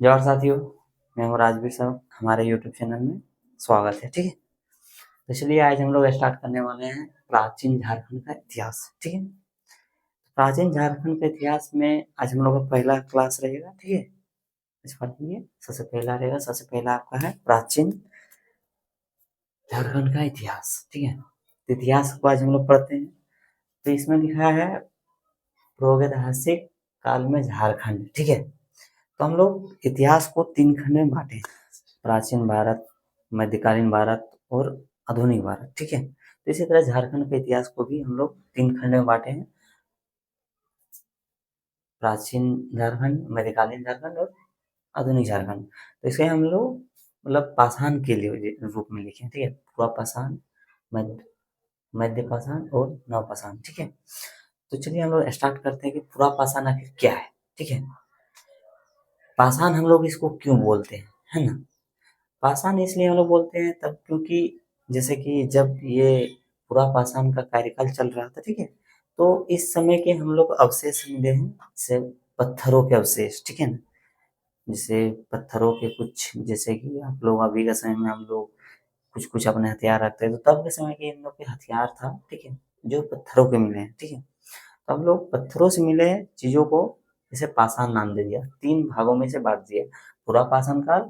जय और साथियों, मैं हूँ राजवीर साहब। हमारे यूट्यूब चैनल में स्वागत है। ठीक है, तो चलिए आज हम लोग स्टार्ट करने वाले हैं प्राचीन झारखंड का इतिहास। ठीक है, प्राचीन झारखंड के इतिहास में आज हम लोग का पहला क्लास रहेगा। ठीक है, इस बात में सबसे पहला रहेगा, सबसे पहला आपका है प्राचीन झारखंड का इतिहास। ठीक है, तो इतिहास को आज हम लोग पढ़ते हैं। तो इसमें लिखा है प्रागैतिहासिक काल में झारखंड। ठीक है, तो हम लोग इतिहास को 3 खंड में बांटे, प्राचीन भारत, मध्यकालीन भारत और आधुनिक भारत। ठीक है, तो इसी तरह झारखंड के इतिहास को भी हम लोग 3 खंड में बांटे हैं, प्राचीन झारखंड, मध्यकालीन झारखंड और आधुनिक झारखंड। तो इसे हम लोग मतलब पाषाण के लिए रूप में लिखे। ठीक है, पूरा पाषाण, मध्य मध्य पाषाण और नव पाषाण। ठीक है, तो चलिए हम लोग स्टार्ट करते हैं कि पूरा पाषाण आखिर क्या है। ठीक है, पाषाण हम लोग इसको क्यों बोलते हैं, है ना। पाषाण इसलिए हम लोग बोलते हैं तब क्योंकि जैसे कि जब ये पूरा पाषाण का कार्यकाल चल रहा था, ठीक है, तो इस समय के हम लोग अवशेष मिले हैं, जैसे पत्थरों के अवशेष। ठीक है ना, जैसे पत्थरों के कुछ, जैसे कि आप लोग अभी के समय में हम लोग कुछ कुछ अपने हथियार रखते हैं, तो तब के समय के इन लोग के हथियार था। ठीक है, जो पत्थरों के मिले हैं। ठीक है, तो हम लोग पत्थरों से मिले चीजों को जैसे पाषाण नाम दे दिया, 3 भागों में से बांट दिया, पूरा पाषाण काल,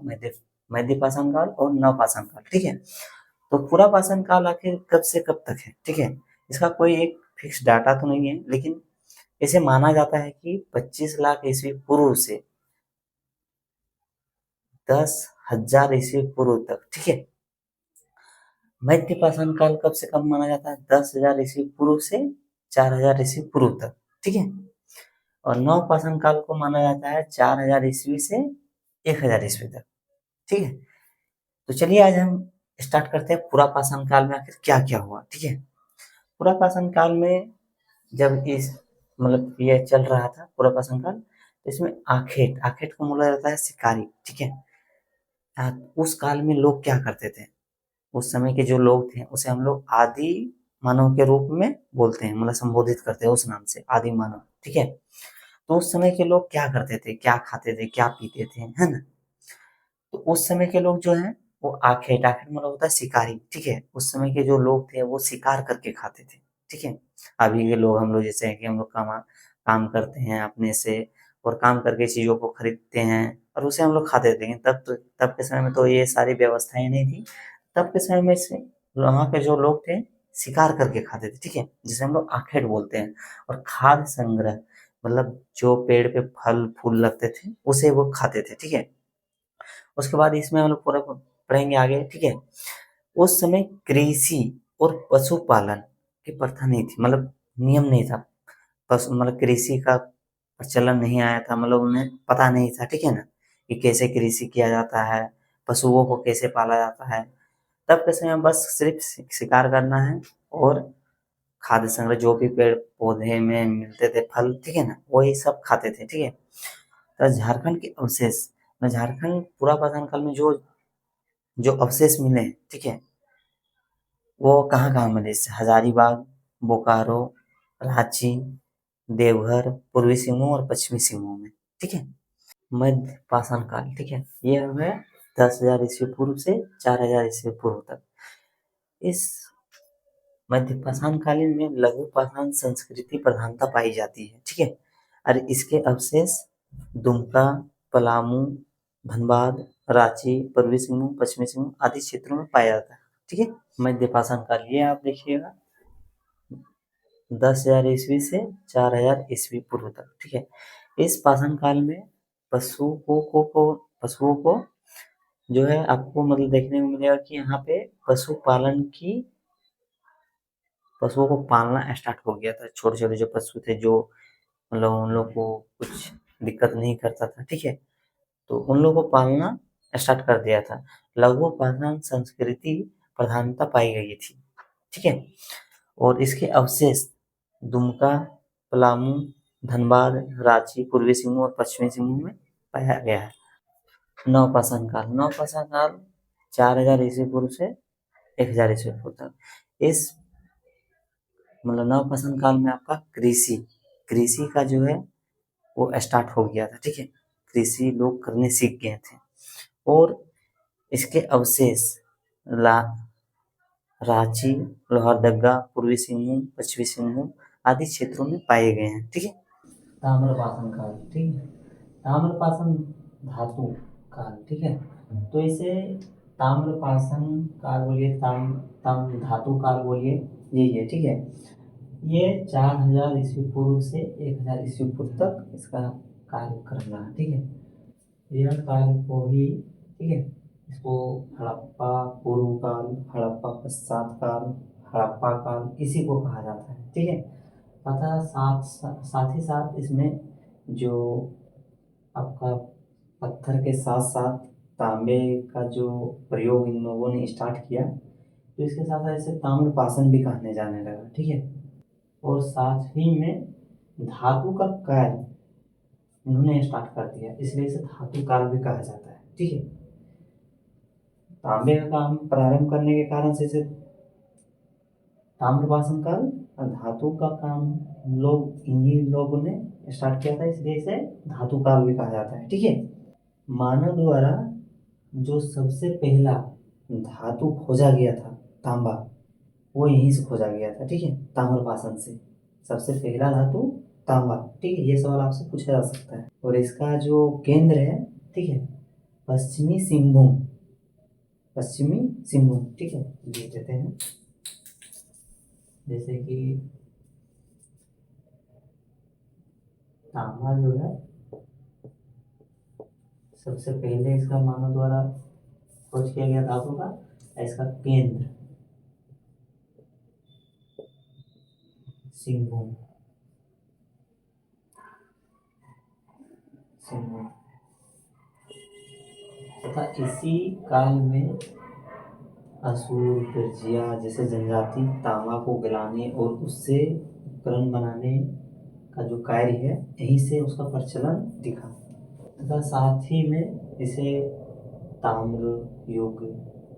मध्य पाषाण काल और नव पाषाण काल। ठीक है, तो पूरा पाषाण काल आखिर कब से कब तक है। ठीक है, इसका कोई एक फिक्स डाटा तो नहीं है, लेकिन इसे माना जाता है कि 25 लाख ईस्वी पूर्व से 10,000 ईस्वी पूर्व तक। ठीक है, मध्य पाषाण काल कब से कब माना जाता है, 10,000 ईस्वी पूर्व से 4,000 ईस्वी पूर्व तक। ठीक है, और नव पाषाण काल को माना जाता है 4,000 ईस्वी से 1,000 ईस्वी तक। ठीक है, तो चलिए आज हम स्टार्ट करते हैं पूरा पाषाण काल में आखिर क्या क्या हुआ। ठीक है, पूरा पाषाण काल में जब इस मतलब ये चल रहा था पूरा पाषाण काल, तो इसमें आखेट आखेट को बोला जाता है शिकारी। ठीक है, उस काल में लोग क्या करते थे, उस समय के जो लोग थे उसे हम लोग आदि मानव के रूप में बोलते हैं, मतलब संबोधित करते हैं उस नाम से, आदि मानव। ठीक है, तो उस समय के लोग क्या करते थे, क्या खाते थे, क्या पीते थे, है ना। तो उस समय के लोग जो हैं वो आखेट आखेट मतलब होता है शिकारी। ठीक है, उस समय के जो लोग थे वो शिकार करके खाते थे। ठीक है, अभी के लोग हम लोग जैसे हैं कि हम लोग काम करते हैं अपने से, और काम करके चीजों को खरीदते हैं और उसे हम लोग खाते थे। लेकिन तब के समय में तो ये सारी व्यवस्थाएं नहीं थी। तब के समय में से वहाँ के जो लोग थे शिकार करके खाते थे। ठीक है, जिसे हम लोग आखेट बोलते हैं। और खाद्य संग्रह मतलब जो पेड़ पे फल फूल लगते थे उसे वो खाते थे। ठीक है, उसके बाद इसमें हम लोग पूरा पढ़ेंगे आगे। ठीक है, उस समय कृषि और पशुपालन की प्रथा नहीं थी, मतलब नियम नहीं था। पशु मतलब कृषि का प्रचलन नहीं आया था, मतलब उन्हें पता नहीं था। ठीक है ना, कि कैसे कृषि किया जाता है, पशुओं को कैसे पाला जाता है। तब के समय में बस सिर्फ शिकार करना है और खाद्य संग्रह, जो भी पेड़ पौधे में मिलते थे फल, ठीक है ना, वही सब खाते थे। ठीक है, तो झारखंड के अवशेष, झारखंड पूरा पाषाण काल में जो जो अवशेष मिले हैं, ठीक है, वो कहाँ कहाँ मिले, जैसे हजारीबाग, बोकारो, रांची, देवघर, पूर्वी सिंहभूम और पश्चिमी सिंहभूम में। ठीक है, मध्य पाषाण काल, ठीक है, ये है 10,000 ईस्वी पूर्व से 4,000 ईस्वी पूर्व तक। इस मध्य पाषाण कालीन में लघु पाषाण संस्कृति प्रधानता पाई जाती है। ठीक है, और इसके अवशेष दुमका, पलामू, धनबाद, रांची, पूर्वी सिंहभूम, पश्चिमी सिंहभूम आदि क्षेत्रों में पाया जाता है। ठीक है, मध्य पाषाण काल ये आप देखिएगा 10,000 ईस्वी से 4,000 ईस्वी पूर्व तक। ठीक है, इस पाषाण काल में पशुओं को जो है आपको मतलब देखने को मिलेगा कि यहाँ पे पशुओं को पालना स्टार्ट हो गया था। छोटे छोटे जो पशु थे, जो मतलब उन लोग को कुछ दिक्कत नहीं करता था। ठीक है, तो उन लोगों को पालना स्टार्ट कर दिया था। लघु पाषाण संस्कृति प्रधानता पाई गई थी। ठीक है, और इसके अवशेष दुमका, पलामू, धनबाद, रांची, पूर्वी सिंहभूम और पश्चिमी सिंहभूम में पाया गया है। नवपाषाण काल 4,000 ईस्वी पूर्व से 1,000 ईस्वी पूर्व तक। इस मतलब नवपाषाण काल में आपका कृषि कृषि का जो है वो स्टार्ट हो गया था। ठीक है, कृषि लोग करने सीख गए थे और इसके अवशेष रांची, लोहरदगा, पूर्वी सिंहभूम, पश्चिमी सिंहभूम आदि क्षेत्रों में पाए गए हैं। ठीक है, ताम्रपाषाण काल। ठीक है, ताम्रपाषाण धातु काल। ठीक है, तो इसे ताम्रपाषाण काल बोलिए, ताम्र धातु काल बोलिए, यही है। ठीक है, ये 4000 ईस्वी पूर्व से 1000 ईस्वी पूर्व तक इसका काल कर रहा है। ठीक है, यह काल को ही, ठीक है, इसको हड़प्पा पूर्व काल, हड़प्पा पश्चात काल, हड़प्पा काल इसी को कहा जाता है। ठीक है, तथा साथ ही साथ इसमें जो आपका पत्थर के साथ साथ तांबे का जो प्रयोग इन लोगों ने स्टार्ट किया, तो इसके साथ साथ इसे ताम्रपाषाण भी कहने जाने लगा। ठीक है, और साथ ही में धातु का कार्य उन्होंने स्टार्ट कर दिया, इसलिए इसे धातु काल भी कहा जाता है। ठीक है, तांबे का काम प्रारंभ करने के कारण से इसे ताम्रपाषाण काल और धातु का काम इन्हीं लोगों ने स्टार्ट किया था, इसलिए इसे धातु काल भी कहा जाता है। ठीक है, मानव द्वारा जो सबसे पहला धातु खोजा गया था तांबा, वो यहीं से खोजा गया था। ठीक है, ताम्रपाषाण से सबसे पहला धातु तांबा। ठीक है, ये सवाल आपसे पूछा जा सकता है। और इसका जो केंद्र है, ठीक है, पश्चिमी सिंहभूम, पश्चिमी सिंहभूम। ठीक है, लिख देते हैं, जैसे कि तांबा जो है सबसे पहले इसका मानव द्वारा खोज किया गया धातु का, इसका केंद्र सिंहभूम, सिंहभूम। तथा इसी काल में असुर, बिरजिया जैसे जनजाति तांबा को गलाने और उससे उपकरण बनाने का जो कार्य है, यहीं से उसका प्रचलन दिखा। तथा साथ ही में इसे ताम्र युग,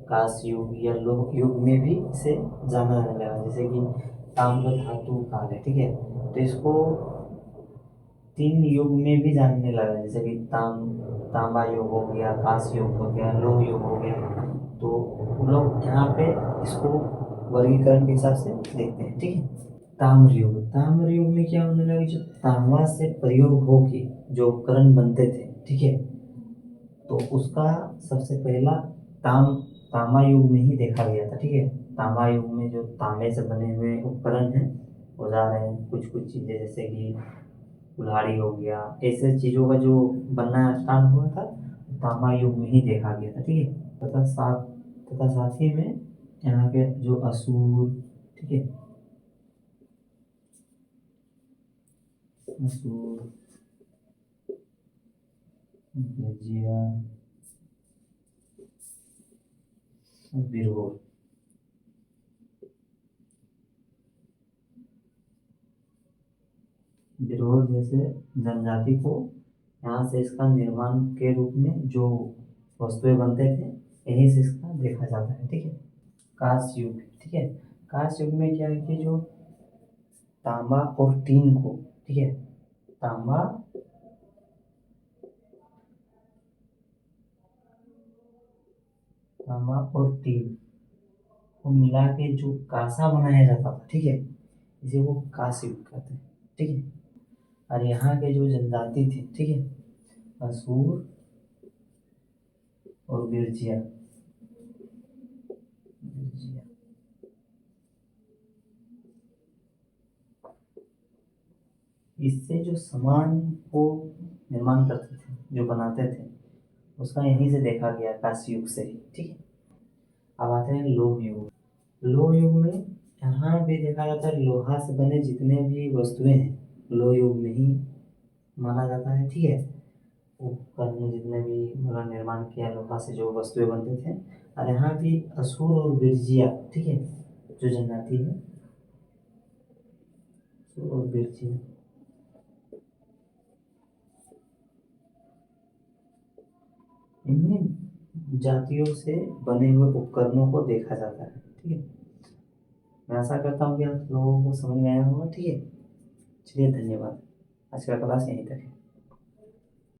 कांस्य युग या लोह युग में भी इसे जाना जाने लगा, जैसे कि ताम्र धातु काल है। ठीक है, तो इसको 3 युग में भी जानने लगा, जैसे कि तांबा युग हो गया, कांस्य युग हो गया, लोह युग हो गया। तो हम लोग यहाँ पे इसको वर्गीकरण के हिसाब से देखते हैं। ठीक है, ताम्र युग, ताम्र युग में क्या होने लगा, जो तांबा से प्रयोग होके जो उपकरण बनते थे, ठीक है, तो उसका सबसे पहला तांबा युग में ही देखा गया था। ठीक है, तांबा युग में जो तांबे से बने हुए उपकरण हैं, औजार हैं, कुछ कुछ चीजें जैसे कि कुल्हाड़ी हो गया, ऐसे चीजों का जो बनना स्टार्ट हुआ था, तांबा युग में ही देखा गया था। ठीक है, तथा साथ ही में यहाँ के जो असुर, ठीक है, असुर, बिरजिया, बिरहोर, बिरहोर जैसे जनजाति को यहाँ से इसका निर्माण के रूप में जो वस्तुएं बनते थे, यहीं से इसका देखा जाता है। ठीक है, कांस्य युग। ठीक है, कांस्य युग में क्या है कि जो तांबा और टीन को, ठीक है, तांबा और टीन को मिला के जो कांसा बनाया जाता था, ठीक है, इसे वो कांस्य युग कहते हैं। ठीक है, और यहाँ के जो जनजाति थे, ठीक है, असुर और बिरजिया, इससे जो सामान को निर्माण करते थे, जो बनाते थे, उसका यहीं से देखा गया, कांस्य युग से ही। ठीक है, अब आते हैं लोह युग। लोह युग में यहाँ भी देखा जाता है, लोहा से बने जितने भी वस्तुएं हैं, लोह युग में ही माना जाता है। ठीक है, उपकरण जितने भी मतलब निर्माण किया लोहा से जो वस्तुएं बनते थे, और यहाँ भी असुर और बिरजिया, ठीक है, जो जनजाति है, असुर और बिरजिया, इन्हीं जातियों से बने हुए उपकरणों को देखा जाता है। ठीक है, मैं आशा करता हूँ कि आप लोगों को समझ में आया होगा। ठीक है, चलिए धन्यवाद, आज का क्लास यहीं तक है।